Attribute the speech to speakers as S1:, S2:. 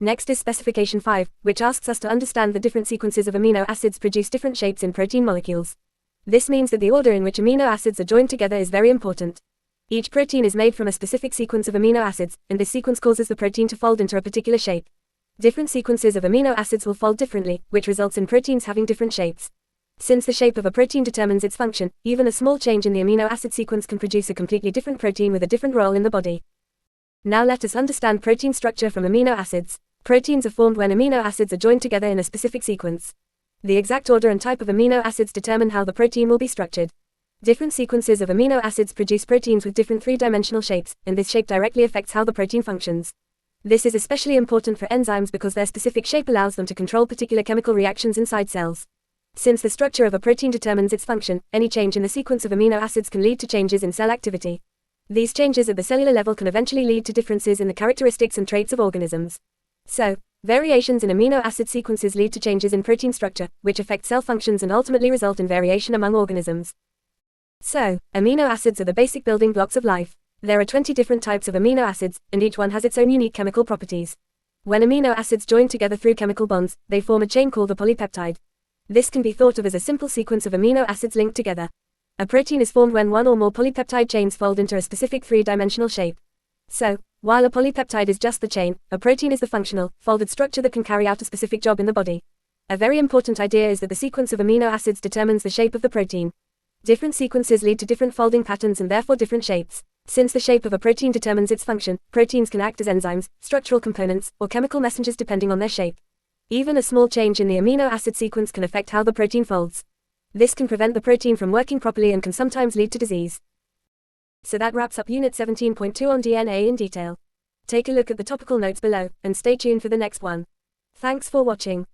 S1: Next is specification 5, which asks us to understand the different sequences of amino acids produce different shapes in protein molecules. This means that the order in which amino acids are joined together is very important. Each protein is made from a specific sequence of amino acids, and this sequence causes the protein to fold into a particular shape. Different sequences of amino acids will fold differently, which results in proteins having different shapes. Since the shape of a protein determines its function, even a small change in the amino acid sequence can produce a completely different protein with a different role in the body. Now let us understand protein structure from amino acids. Proteins are formed when amino acids are joined together in a specific sequence. The exact order and type of amino acids determine how the protein will be structured. Different sequences of amino acids produce proteins with different three-dimensional shapes, and this shape directly affects how the protein functions. This is especially important for enzymes because their specific shape allows them to control particular chemical reactions inside cells. Since the structure of a protein determines its function, any change in the sequence of amino acids can lead to changes in cell activity. These changes at the cellular level can eventually lead to differences in the characteristics and traits of organisms. So, variations in amino acid sequences lead to changes in protein structure, which affect cell functions and ultimately result in variation among organisms. So, amino acids are the basic building blocks of life. There are 20 different types of amino acids, and each one has its own unique chemical properties. When amino acids join together through chemical bonds, they form a chain called a polypeptide. This can be thought of as a simple sequence of amino acids linked together. A protein is formed when one or more polypeptide chains fold into a specific three-dimensional shape. So, while a polypeptide is just the chain, a protein is the functional, folded structure that can carry out a specific job in the body. A very important idea is that the sequence of amino acids determines the shape of the protein. Different sequences lead to different folding patterns and therefore different shapes. Since the shape of a protein determines its function, proteins can act as enzymes, structural components, or chemical messengers depending on their shape. Even a small change in the amino acid sequence can affect how the protein folds. This can prevent the protein from working properly and can sometimes lead to disease. So that wraps up Unit 17.2 on DNA in detail. Take a look at the topical notes below, and stay tuned for the next one. Thanks for watching.